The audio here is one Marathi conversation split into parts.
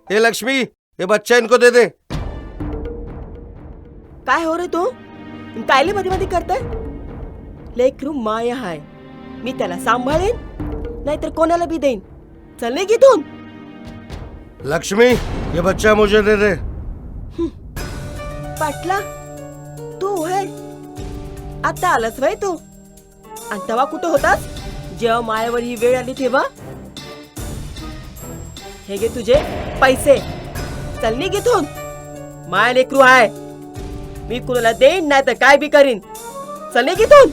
हे लक्ष्मी, ये बच्चा इनको दे दे. काय हो रे तू कायले मध्ये मध्ये करताय? लेकरू माया हाय, मी त्याला सांभाळेन नाहीतर कोणाला बी देईन. चल नाही घेतून. लक्ष्मी, ये बच्चा मुझे दे दे. पाटला तू है आता आलास वय तू? आणि तेव्हा कुठं होतास जेव्हा मायावर ही वेळ आली तेव्हा? हे घे तुझे पैसे. चल निघ इथून. माया लेकरू आहे, मी कुणाला देईन नाही तर काय बी करीन. चल निघ इथून.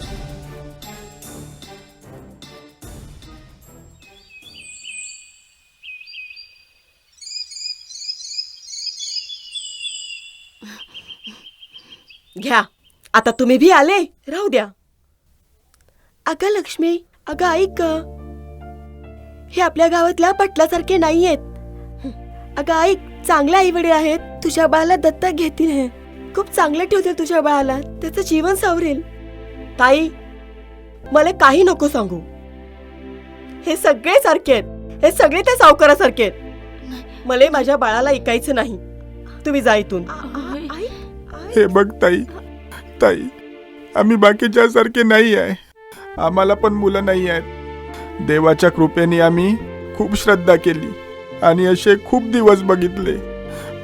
घ्या, आता तुम्ही भी आले, राहू द्या. अगं लक्ष्मी, अगं ऐक, हे आपल्या गावातल्या पटलासारखे नाहीयेत. अगं ऐक, चांगले आई वडील आहेत, तुझ्या बाळाला दत्तक घेतील. हे खूप चांगले ठेवतील तुझ्या बाळाला, त्याचं जीवन सावरेल. ताई, मला काही नको सांगू. हे सगळे सारखे आहेत, हे सगळे त्या सावकारासारखे आहेत. मला माझ्या बाळाला ऐकायचं नाही. तुम्ही जा इथून. हे बघ ताई, ताई आम्ही बाकीच्या सारखे नाही आहे. आम्हाला पण मुलं नाही आहेत. देवाच्या कृपेने आम्ही खूप श्रद्धा केली आणि असे खूप दिवस बघितले,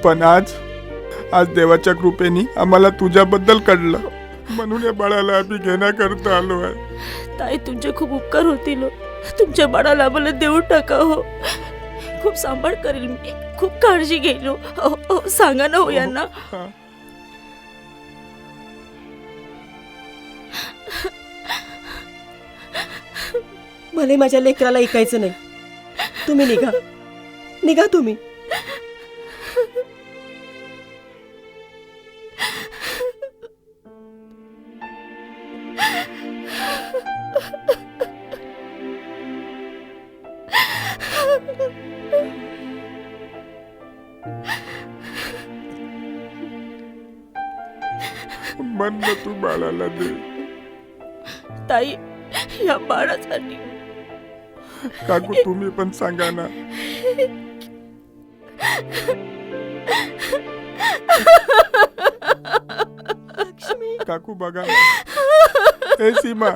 पण आज देवाच्या कृपेने आम्हाला तुझ्याबद्दल कळलं, म्हणून या बाळाला आम्ही घेण्याकरता आलो आहे. ताई, तुमचे खूप उपकार होतील हो. तुमच्या बाळाला आम्हाला देऊन टाका हो. खूप सांभाळ करेल मी, खूप काळजी घेईल हो. सांगा ना हो यांना. हा. मला माझ्या लेकराला ऐकायचं नाही. तुम्ही निघा, निघा तुम्ही. म्हण ना तू बाळाला दे. ताई, या बाळासाठी. काकू तुम्ही पण सांगा ना. लक्ष्मी, काकू बघा ना. ए सीमा,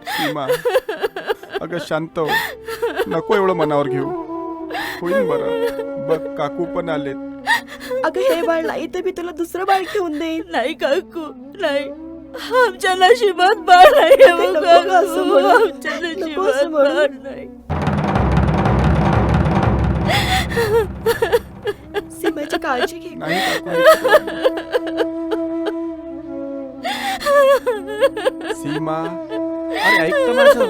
सीमा अगं शांत हो, नको एवढं मनावर घेऊ. होईल बरं. बघ काकू पण आलेत. अगं हे बाळ नाही तर मी तुला दुसरं बाळ ठेवून देईन. नाही काकू, नाही. आमच्या नशिबात बाळ नाही आहे हो नको गं असं काकू. म्हणू. आमच्या नको असं नशिबात म्हणू. बाळ नाही. सीमाची काळजी घे. नाही काकू. सीमा, अरे ऐक तर माझं.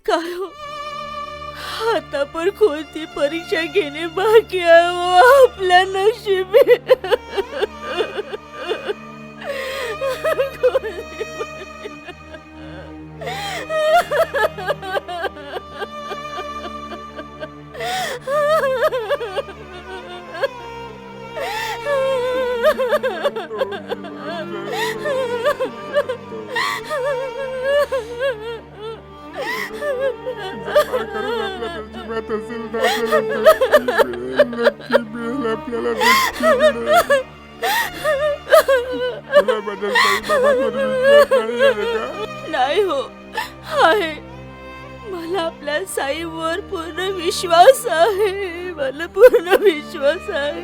काय हो, आता पण कोणती परीक्षा घेणे बाकी आहे हो आपल्या नशिबी. नाही हो आहे. मला आपल्या साईवर पूर्ण विश्वास आहे. मला पूर्ण विश्वास आहे.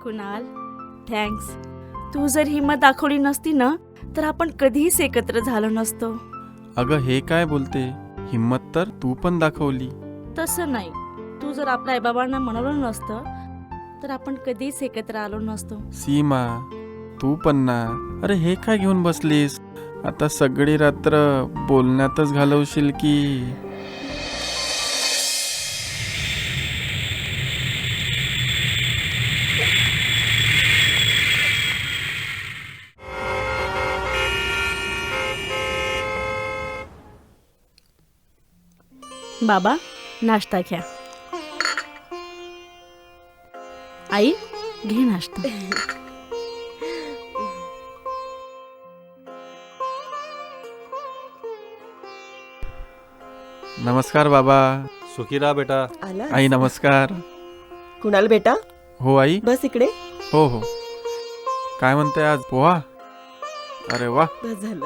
कुणाल, थँक्स. तू जर हिंमत दाखवली नसती ना तर आपण कधीच एकत्र झालो नसतो. अगं हे काय बोलते, हिम्मत तर तू पण दाखवली. तसं नाही, तू जर आपल्या आईबाबांना म्हणवलं नसतं तर आपण कधीच एकत्र आलो नसतो. सीमा तू पण ना. अरे हे काय घेऊन बसलीस, आता सगळी रात्र बोलण्यातच घालवशील की. बाबा, नाश्ता घ्या. आई, घे नाश्ता. नमस्कार बाबा. सुखी राहा बेटा. आला आई नमस्कार. कुणाल बेटा, हो आई. बस इकडे. हो हो. काय म्हणते आज, पोहा? अरे वा. बस झालं.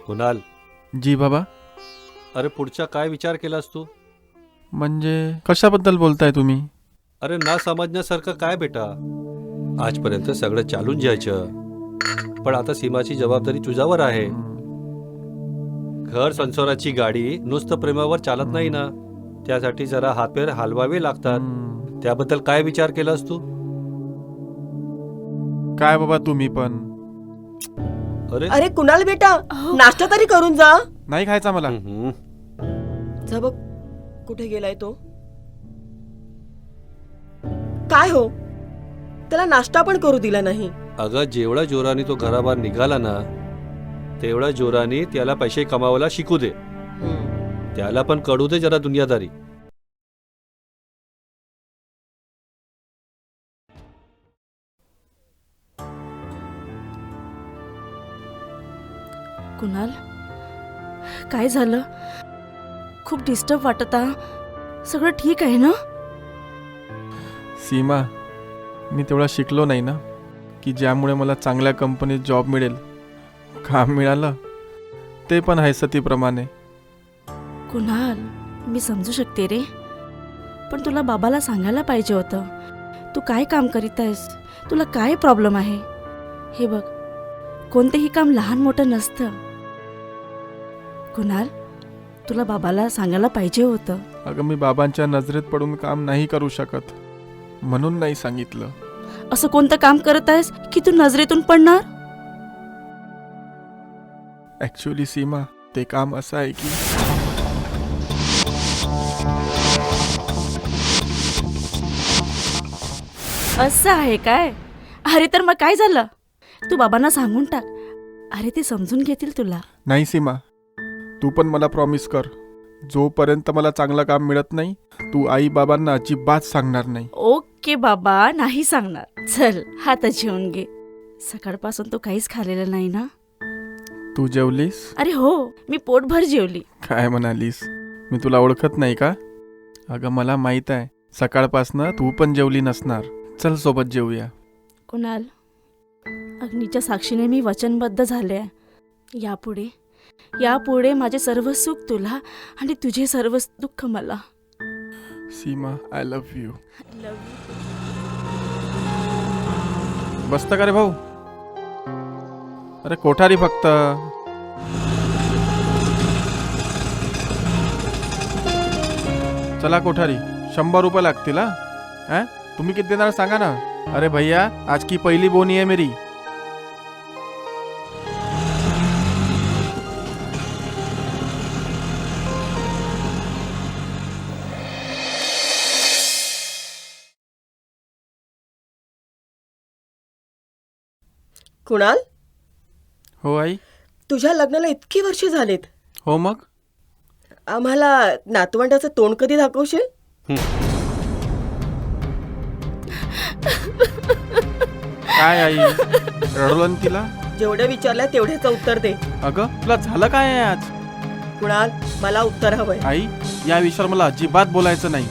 कुणाल, जी बाबा. अरे पुढचा काय विचार केलास तू? म्हणजे कशाबद्दल बोलताय तुम्ही? अरे ना समजण्यासारखं काय बेटा, आजपर्यंत सगळं चालून जायचं, पण आता सीमाची जबाबदारी तुझ्यावर आहे. घर संसाराची गाडी नुसतं प्रेमावर चालत नाही ना, त्यासाठी जरा हातपेर हलवावे लागतात. त्याबद्दल काय विचार केलास तू? काय बाबा तुम्ही पण. अरे अरे कुणाल बेटा, अहो. नाश्ता तरी करून जा. नाही खायचा मला. हम्म. जा बघ, कुठे गेलाय तो. काय हो, त्याला नाश्ता पण करू दिला नाही. अगं जेवढ्या जोराने तो घराबाहेर निघाला ना, तेवढ्या जोराने त्याला पैसे कमावायला शिकू दे. त्याला पण कळू दे जरा दुनियादारी. कुणाल, काय झालं? खूप डिस्टर्ब वाटता. सगळं ठीक आहे ना? सीमा, मी तेवढा शिकलो नाही ना की ज्यामुळे मला चांगल्या कंपनीत जॉब मिळेल. काम मिळालं ते पण हैसतीप्रमाणे. कुणाल, मी समजू शकते रे, पण तुला बाबाला सांगायला पाहिजे होतं. तू काय काम करीत आहेस, तुला काय प्रॉब्लेम आहे. हे बघ, कोणतेही काम लहान मोठं नसतं. कुणाल, तुला बाबाला सांगायला पाहिजे होतं. अगं मी बाबांच्या नजरेत पडून काम नाही करू शकत, म्हणून नाही सांगितलं. असं कोणतं काम करत आहेस की तू नजरेतून पडणार? ऍक्च्युली सीमा, ते काम असं आहे की असं आहे काय? अरे तर मग काय झालं? तू बाबांना सांगून टाक. अरे ते समजून घेतील तुला. नाही सीमा, तू पण मला प्रॉमिस कर, जोपर्यंत मला चांगलं काम मिळत नाही तू आई बाबांना अजिबात सांगणार नाही. ओके बाबा, नाही सांगणार. चल हात जेवून घे. सकाळपासून तू काहीच खाल्लेलं नाही ना? तू जेवलीस? अरे हो, मी पोटभर जेवली. काय म्हणालीस? मी तुला ओळखत नाही का? अगं मला माहित आहे, सकाळपासनं तू पण जेवली नसणार. चल सोबत जेवूया. कुणाल, अग्नीच्या साक्षीने मी वचनबद्ध झाले आहे. यापुढे माझे सर्व सुख तुला आणि तुझे सर्व दुःख मला. सीमा, आय लव्ह यू. बसतं का रे भाऊ? अरे कोठारी फक्त. चला कोठारी, 100 रुपये लागतील. हा, तुम्ही किती देणार सांगा ना. अरे भैया, आज की पहिली बोनी है मेरी. कुणाल, हो आई. तुझ्या लग्नाला इतकी वर्ष झालीत. हो मग आम्हाला नातवंडाचं तोंड कधी दाखवशील? काय आई रडलं ना तिला? जेवढं विचारलं तेवढ्याचं उत्तर दे. अगं तुला झालं काय आहे आज? कुणाल, मला उत्तर हवंय. आई या विषयावर मला अजिबात बोलायचं नाही.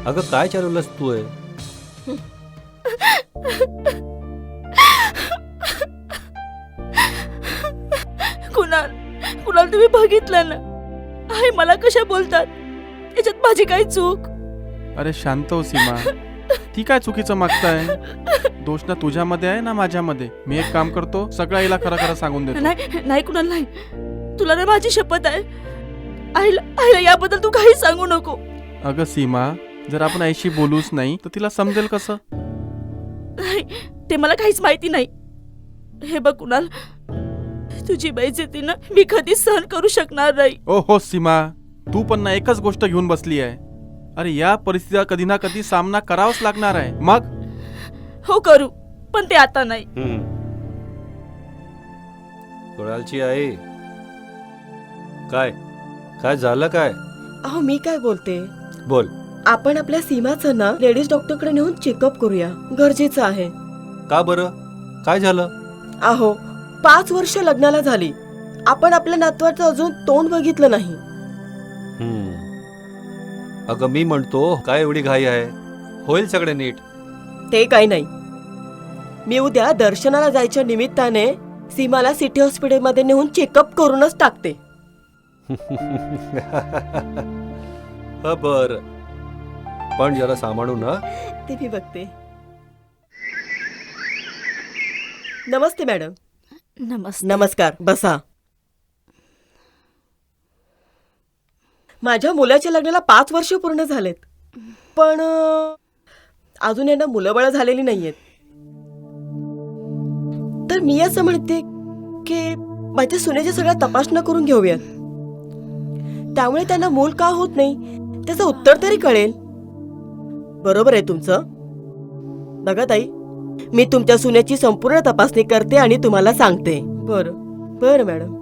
अगं काय चालवलंस तू आहे? कुणाल, कुणाल तुम्ही बघितलं ना आई मला कशा बोलतात. याच्यात माझी काही चूक? अरे शांत हो सीमा, ती काय चुकीचं मागताय? दोष ना तुझ्यामध्ये आहे ना माझ्यामध्ये. मी एक काम करतो, सगळं आईला खरं खरं सांगून देतो. नाही नाही कुणाल नाही, तुला ना माझी शपथ आहे. आईला आईला याबद्दल तू काही सांगू नको. अगं सीमा, जर आपण आईशी बोलूच नाही तर तिला समजेल कसं? नाही, ते मला काहीच माहिती नाही. हे बघ कुणाल, तुझी बेइज्जती ना मी कधीच सहन करू शकणार नाही. ओ हो सीमा, तू पण ना एकच गोष्ट घेऊन बसली आहे. अरे या परिस्थितीचा कधी ना कधी सामना करावाच लागणार आहे. मग हो करू, पण ते आता नाही. कुणालची आई, काय काय झालं काय? अहो मी काय बोलते, बोल. आपण आपल्या सीमाचं ना लेडीज डॉक्टरकडे नेऊन चेकअप करूया, गरजेचं आहे. का बरं, काय झालं? अहो 5 वर्ष लग्नाला झाली, आपण आपल्या नातवाचं अजून तोंड बघितलं नाही. अगं मी म्हणतो, काय एवढी घाई आहे? होईल सगळे नीट. ते काही नाही. मी उद्या दर्शनाला जायच्या निमित्ताने सीमाला सिटी हॉस्पिटलमध्ये नेऊन चेकअप करूनच टाकते. बर, पण जरा सांभाळू ना. ते मी बघते. नमस्ते मॅडम. नमस्ते. नमस्कार, बसा. माझ्या मुलाच्या लग्नाला 5 वर्ष पूर्ण झालेत, पण अजून यांना मुलंबाळ झालेली नाहीयेत. तर मी असं म्हणते की माझ्या सुनेच्या सगळ्या तपासण्या करून घेऊयात. त्यामुळे त्यांना मूल का होत नाही त्याचं उत्तर तरी कळेल. बरोबर आहे तुमचं? बघा ताई, मी तुमच्या सुनेची संपूर्ण तपासणी करते आणि तुम्हाला सांगते. बरं बरं मॅडम.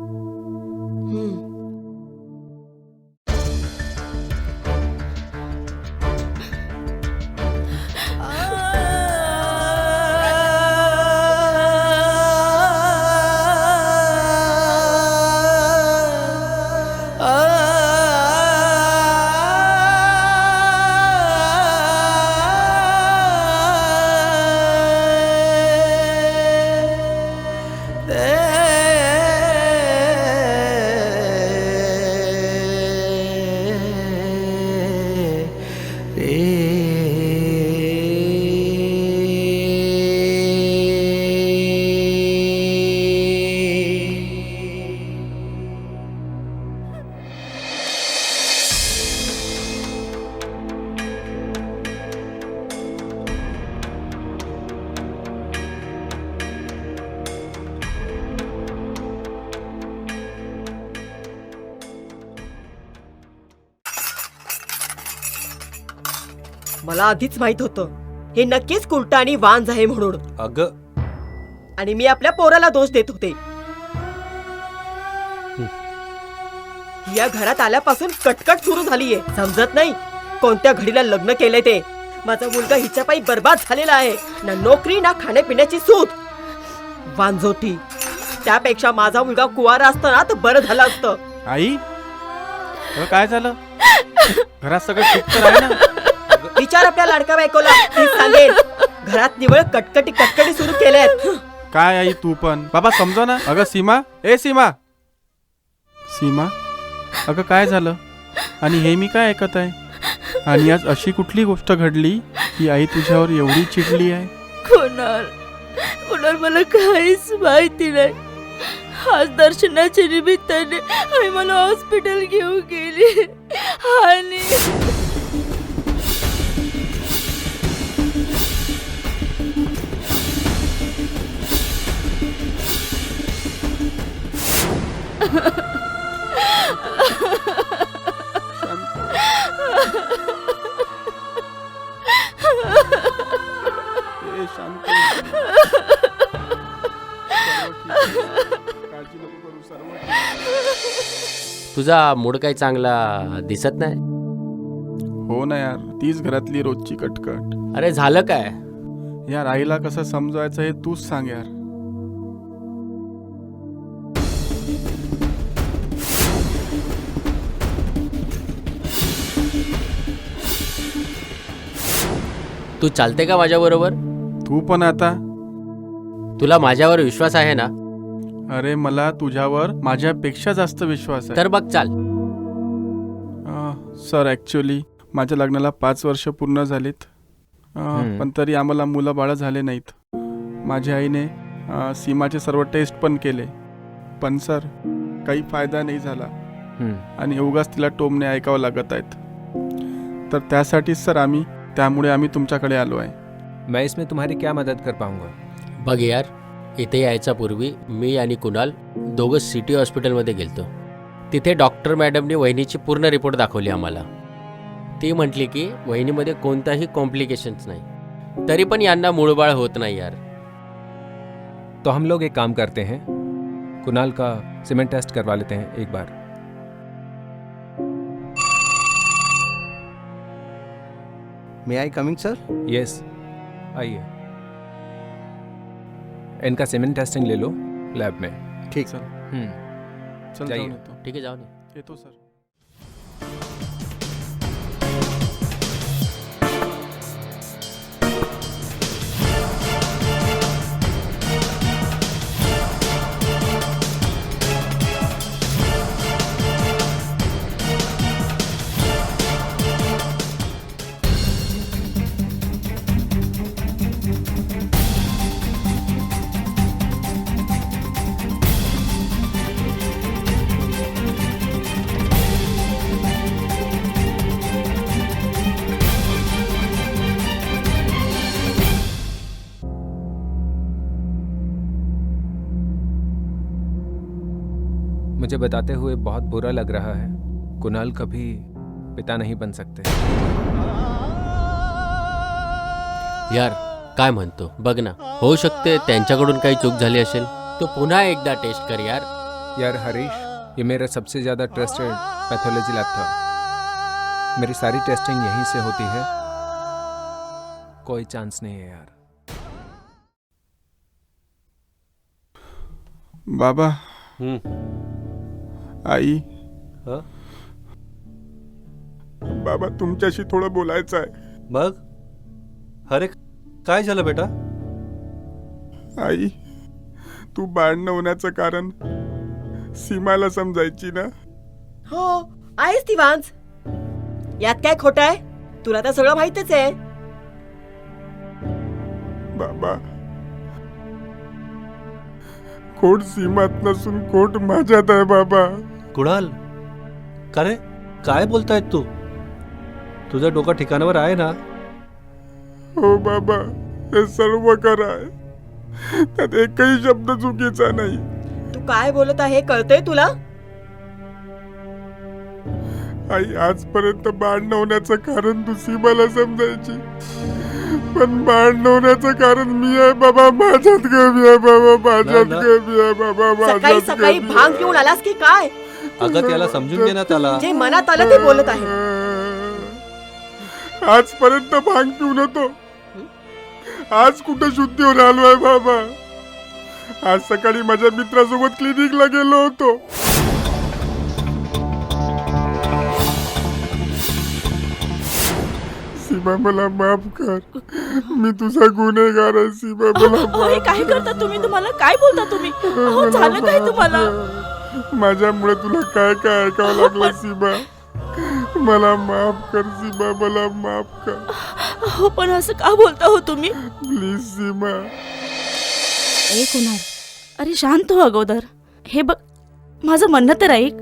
मला आधीच माहित होतं हे नक्कीच कुलटा आणि वांज आहे म्हणून. अगं, आणि मी आपल्या पोराला दोष देत होते. या घरात आल्यापासून कटकट सुरू झालीये. समजत नाही कोणत्या घडीला लग्न केलंय ते. माझा मुलगा हिच्या पायी बर्बाद झालेला आहे. ना नोकरी ना खाण्यापिण्याची सूट. वांझोटी. त्यापेक्षा माझा मुलगा कुवारा असता ना तर बरं झालं असतं. आई काय झालं? घरात सगळं ठीक तर आहे ना? विचार आपल्या लाडका बायकोला, तीच सांगेल. घरात निवळ कटकटी सुरू केल्यात. काय आई तू पण? बाबा समजा ना. अगं सीमा, ए सीमा, सीमा, अगं काय झालं? आणि हे मी काय ऐकत आहे? आणि आज अशी कुठली गोष्ट घडली की आई तुझ्यावर एवढी चिडली आहे? कुणाल, कुणाल मला काहीच माहिती नाही. आज दर्शनाच्या निमित्ताने आई मला हॉस्पिटल घेऊन गेली आणि शांत. काळजी नको करू, सर्व तुझा मूड काही चांगला दिसत नाही. हो ना यार, तीच घरातली रोजची कटकट. अरे झालं काय? यार आईला कसं समजवायचं हे तूच सांग यार. तू चालते का माझ्याबरोबर? तू पण आता. तुला माझ्यावर विश्वास आहे ना? अरे मला तुझ्यावर माझ्यापेक्षा जास्त विश्वास आहे. तर बघ चाल. सर ॲक्च्युली माझ्या लग्नाला 5 वर्ष पूर्ण झालीत. पण तरी आम्हाला मुलं बाळं झाले नाहीत. माझ्या आईने सीमाचे सर्व टेस्ट पण केले, पण सर काही फायदा नाही झाला. आणि उगाच तिला टोमणे ऐकावं लागत आहेत. तर त्यासाठीच सर त्यामुळे आम्ही तुमच्याकडे आलो आहे. मैं इसमें तुम्हारी क्या मदद कर पाऊंगा? बघ यार, इथे यायच्या पूर्वी मी आणि कुणाल दोघं सिटी हॉस्पिटलमध्ये गेलतो. तिथे डॉक्टर मॅडमने वहिनीची पूर्ण रिपोर्ट दाखवली आम्हाला. ती म्हटली की वहिनीमध्ये कोणताही कॉम्प्लिकेशन्स नाही, तरी पण यांना मूळबाळ होत नाही यार. तो हम लोग एक काम करते हैं, कुणाल का सीमेंट टेस्ट करवा लेते हैं एक बार. मे आई कमिंग सर? यस, आइए. इनका सीमेंट टेस्टिंग ले लो लैब में. ठीक. चल हम्म. चल जाइए. जाऊन येतो. ठीक आहे, जाऊ नये. येतो सर. मुझे बताते हुए बहुत बुरा लग रहा है, कुणाल कभी पिता नहीं बन सकते. यार काय म्हणतो बघ ना, होऊ शकते त्यांच्याकडून काही चूक झाली असेल. तो पुन्हा एकदा टेस्ट कर यार. यार हरीश, ये मेरा सबसे ज़्यादा ट्रस्टेड पैथोलॉजी लैब था. मेरी सारी टेस्टिंग यहीं से होती है. कोई चांस नहीं है यार. बाबा, आई, हं? बाबा तुमच्याशी थोडं बोलायचं आहे. मग अरे काय झालं बेटा? आई, तू भांडणं होण्याचं कारण सीमाला समजायची ना. हो, आहेस ती वांज. यात काय खोटं आहे? तुला तर सगळं माहितीच आहे. बाबा, खोट सीमात नसून खोट माझ्यात आहे बाबा. कुणाल, का रे काय बोलतायत तू? तुझं डोकं ठिकाणावर आहे ना? हो बाबा, हे सर्व खरं आहे. त्यात एकही शब्द चुकीचा नाही. तू काय बोलत आहे कळतंय तुला? आई, आजपर्यंत भांडण होण्याचं कारण तू सीमाला समजायची, पण भांडण होण्याचं कारण मी आहे बाबा. माझ्यात कमी आहे बाबा, माझ्यात ना. कमी आहे बाबा, सकाळी माझ्यात सकाळी कमी भांग आहे. घेऊन आलास की काय? अगं त्याला समजून घे ना त्याला. जे मनात आलं ते बोलत आहे. आजपर्यंत भांग पिऊन होतो, आज कुठं शुद्धीवर आलोय बाबा. आज सकाळी माझ्या मित्रासोबत क्लिनिकला गेलो होतो. सीमा मला माफ कर, मी तुझा गुन्हेगार आहे. सीमा मला अहो, हे माफ काय कर. करता तुम्ही? तुम्हाला काय बोलता तुम्ही? अहो, मला झालं काय माफ तुम्हाला? कर. माझ्यामुळे तुला काय काय ऐकावं लागलं सीमा. मला माफ कर सीमा, मला माफ कर हो, पण असं का बोलता हो तुम्ही? प्लीज सीमा. ए कुणाल, अरे शांत हो अगोदर. हे बघ, माझं म्हणणं तर ऐक.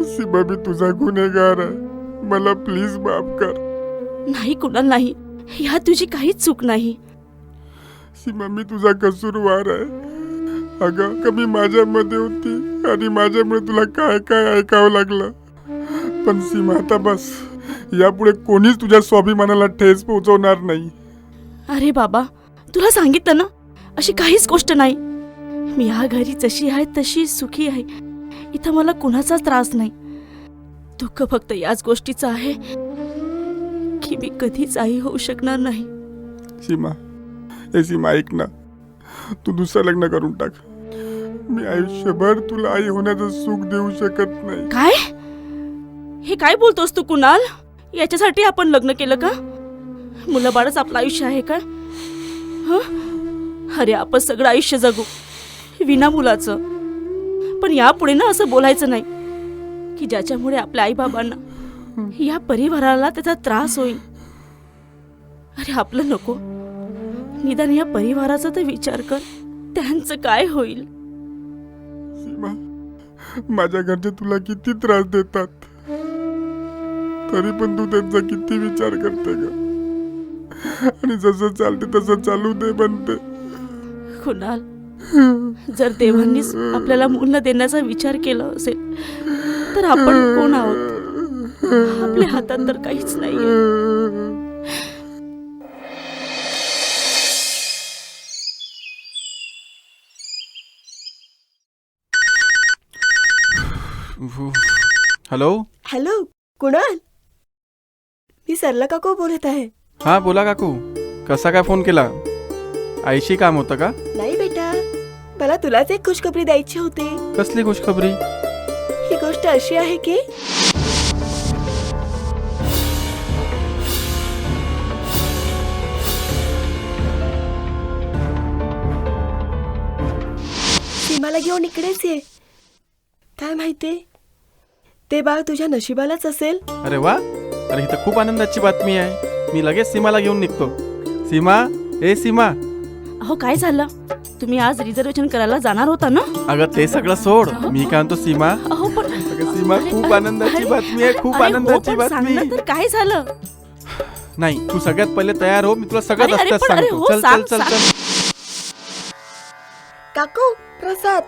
सीमा, मी तुझा गुन्हेगार आहे, मला प्लीज माफ कर. नाही कुणाल, नाही. ह्यात तुझी काहीच चूक नाही. सीमा, मी तुझा कसूरवार आहे. अगं कमी माझ्यामध्ये होती आणि माझ्यामुळे तुला काय काय ऐकावं लागलं. पण सीमा आता बस, यापुढे कोणीच तुझ्या स्वाभिमानाला ठेच पोहोचवणार नाही. अरे बाबा, तुला सांगितलं ना, अशी काहीच गोष्ट नाही. मी ह्या घरी जशी आहे तशी सुखी आहे. इथं मला कुणाचाच त्रास नाही. दुःख फक्त याच गोष्टीचं आहे की मी कधीच आई होऊ शकणार नाही. सीमा, हे सीमा ऐक ना, तू दुसरं लग्न करून टाक. मी आयुष्यभर तुला आई होण्याचं सुख देऊ शकत नाही. काय हे काय बोलतोस तू कुणाल? याच्यासाठी आपण लग्न केलं का? मुलाबाळच आपलं आयुष्य आहे का? अरे आपण सगळं आयुष्य जगू विना मुलाचं. पण यापुढे ना असं बोलायचं नाही की ज्याच्यामुळे आपल्या आईबाबांना या परिवाराला त्याचा त्रास होईल. अरे आपलं नको, निदान या परिवाराचा तर विचार कर. त्यांचं काय होईल? सीमा, माझ्या घरचे तुला किती त्रास देतात, तरी पण तू त्यांचा किती विचार करते ग. आणि जसं चालते तसं चालू दे बनते. कुणाल, जर देवांनीच आपल्याला मूल न देण्याचा विचार केला असेल तर आपण कोण आहोत? आपल्या हातात तर काहीच नाहीये. हॅलो. हॅलो कुणाल, मी सरला काकू बोलत आहे. हा बोला काकू, कसा काय फोन केला? आईशी काम होतं का? नाही बेटा, मला तुलाच एक खुशखबरी द्यायची होती. कसली खुशखबरी? ही गोष्ट अशी आहे की सीमाला घेऊन इकडेच ये. काय माहिती, ते बाळ तुझ्या नशिबालाच असेल. अरे वा, अरे ही तर खूप आनंदाची बातमी आहे. मी लगेच सीमाला घेऊन निघतो. सीमा, ए सीमा. अहो काय झालं? तुम्ही आज रिझर्वेशन करायला जाणार होता ना? अगं ते सगळं सोड, मी काय म्हणतो सीमा. अहो पण अगं सीमा, खूप आनंदाची बातमी आहे, खूप आनंदाची बातमी. तर काय झालं? नाही, तू सगळ्यात पहिले तयार हो, मी तुला सगळं अरे, रस्त्यात पण, अरे, सांगतो. हो, चल चल सांग, चल सांग. चल. काकू प्रसाद.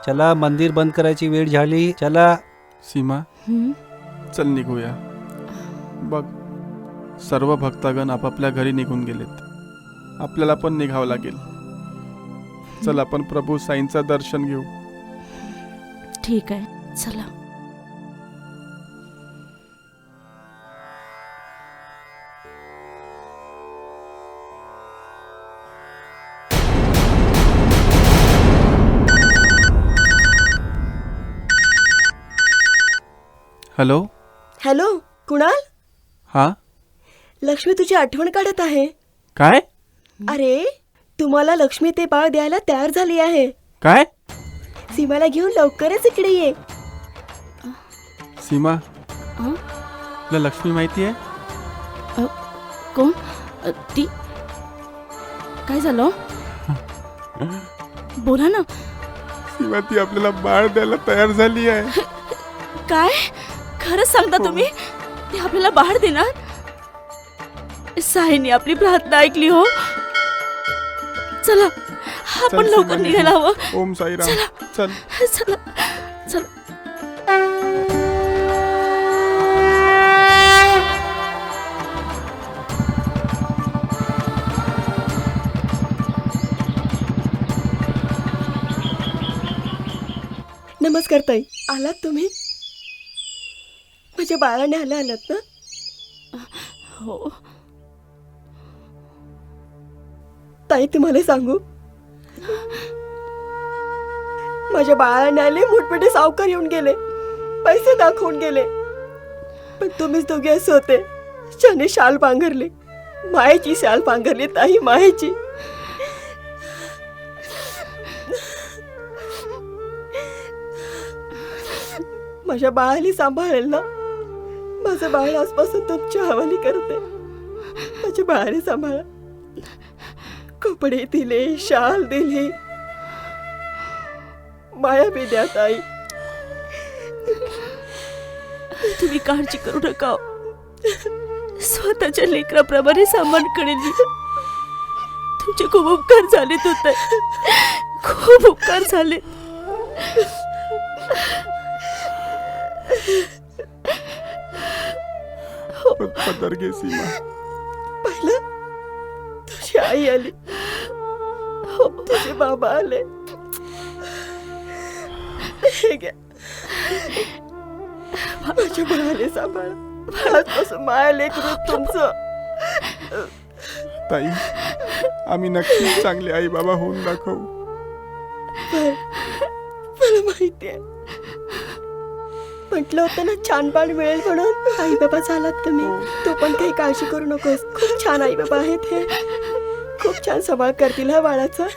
चला, मंदिर बंद करायची वेळ झाली. चला. सीमा, हं? चल निघूया. बघ, सर्व भक्तगण आपापल्या घरी निघून गेलेत. आपल्याला पण निघावं लागेल. चल आपण प्रभू साईंचं दर्शन घेऊ. ठीक आहे, चला. हॅलो. हॅलो कुणाल, हा लक्ष्मी तुझी आठवण काढत आहे. काय? अरे तुम्हाला लक्ष्मी ते बाळ द्यायला तयार झाली आहे. काय? सीमाला घेऊन लवकरच इकडे ये. सीमा, हं? तुला लक्ष्मी माहिती आहे? कोण? ती काय झालं? बोला ना. सीमा, ती आपल्याला बाळ द्यायला तयार झाली आहे. काय खरंच सांगता तुम्ही? ते आपल्याला बाहेर देणार? साईने आपली प्रार्थना ऐकली हो. चला आपण चल, लवकर सीमा, निघायला हवं. ओम साईराम. चल. चला चला. नमस्कार ताई, आलात तुम्ही? माझ्या बाळाने आलात ना? हो. ताई तुम्हाला सांगू, माझ्या बाळाने आले, मोठमोठे सावकार येऊन गेले, पैसे दाखवून गेले, पण तुम्हीच दोघे असे होते ज्याने शाल पांघरली, मायेची शाल पांघरली ताई, मायेची. माझ्या बाळाला सांभाळेल ना? माझं बाळ आजपासून तुमच्या हवाली करते. माझ्या बाळाला सांभाळा. कपडे दिले, शाल दिली, माया बी द्या ताई. तुम्ही काळजी करू नका. स्वतःच्या लेकराप्रमाणे सांभाळकडे तुमचे खूप उपकार झालेत होते, खूप उपकार झाले. पदर घे सीमा. पाहिलं, तुझी आई आली, हो तुझे बाबा आले. हे घ्या, माझ्या बाळाले सांभाळ. आजपासून माया लेकरू तुमचं. ताई, आम्ही नक्कीच चांगले आई बाबा होऊन दाखवू. मला माहितीये, म्हटलं होतं ना छान बाळ मिळेल म्हणून. आई बाबा झालात तुम्ही. तू पण काही काळजी करू नकोस. खूप छान आई बाबा आहेत हे. खूप छान सांभाळ करतील हा बाळाचा.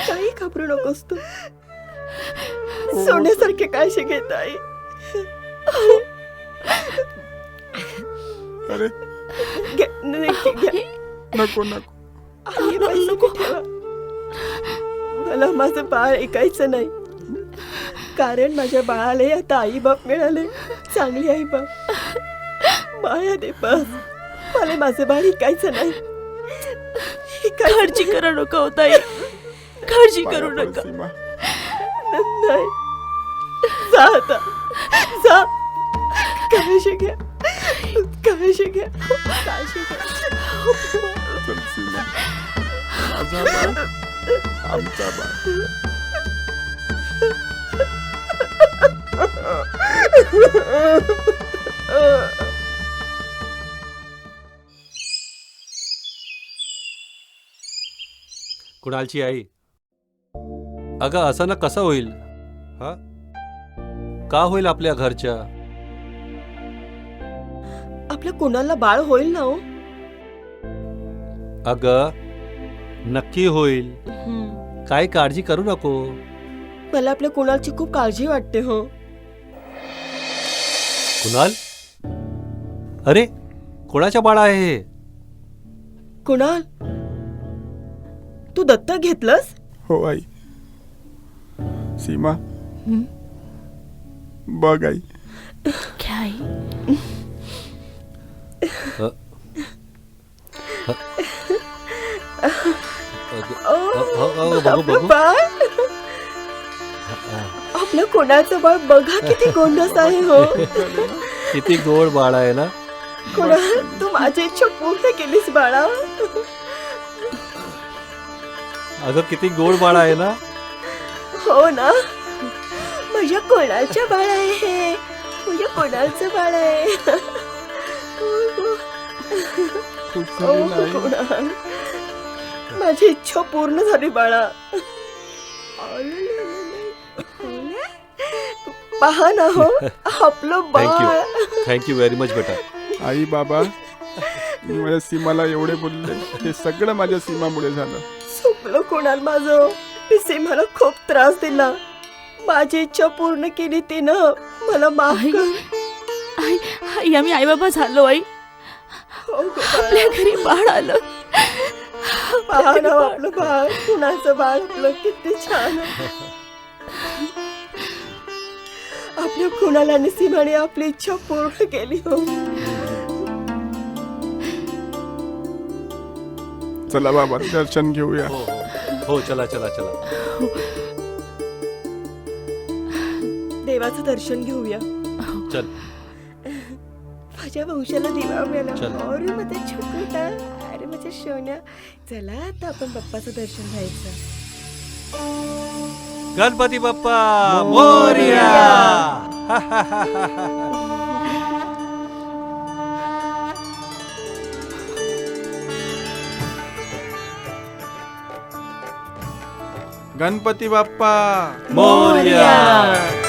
काही घाबरू नकोस तू. सोन्यासारखे काळजी घेत आई. अरे घ्या. नको नको. आई पैसे ठेवा. मला माझं बाळ ऐकायचं नाही, कारण माझ्या बाळाला आता आई बाप मिळाले. चांगली आई बाप. माया दे बस. मला माझं बाळ ऐकायचं नाही. काळजी करू नका हो ताई, काळजी करू पाया पड नका. सीमा. नाही. जा आता, जा. काळजी घ्या, काळजी घ्या, काळजी घ्या. चल सीमा. माझा बाळ, आमचा बाळ. कुणालची आई, अगं असं ना कसं होईल? हा, का होईल आपल्या घरच्या? आपल्या कुणाला बाळ होईल ना हो. अगं नक्की होईल, काय काळजी करू नको. मला आपल्या कुणालची खूप काळजी वाटते हो. कुणाल, अरे कोणाच्या बाळा आहे हे? कुणाल, तू दत्तक घेतलंस? हो आई. सीमा, बघ आई. घ्या आई. बघू बघू. बाळ, आपल्या कुणाचं बाळ बघा किती गोंडस आहे हो. किती गोड बाळ आहे ना. कुणाल, तू माझी इच्छा पूर्ण केलीस बाळा. अगं किती गोड बाळ आहे ना. हो ना, माझ्या कोणाच्या बाळ आहे हे. माझ्या कोणाचं बाळ आहे. खूप ओ, झाली ना आई. कुणाल, माझी इच्छा पूर्ण झाली बाळा. पहा ना हो, आपलं बाळ. थँक्यू व्हेरी मच बेटा. आई बाबा, मी माझ्या सीमाला एवढे बोलले, हे सगळं माझ्या सीमामुळे झालं. चुकलं कुणाल माझं. मी सीमाला खूप त्रास दिला. माझी इच्छा पूर्ण केली तिनं. मला माफ आई, कर. आई, आई, आम्ही आई बाबा झालो आई. हो गं बाळा. आपल्या घरी बाळ आलं. पहा ना आपलं बाळ, कुणाचं बाळ आपलं किती छान आहे. आपल्या कुणाला आणि सीमाने आपली इच्छा पूर्ण केली हो. चला बाबा, दर्शन घेऊया. हो हो हो, चला चला चला. देवाचं दर्शन घेऊया. चल. माझ्या वंशाला दिवा मिळाला. चल. अरे माझा छोटा, अरे माझ्या सोन्या. चला आता आपण बाप्पाचं दर्शन घ्यायचं. गणपती बाप्पा मोरया. गणपती बाप्पा मोरया.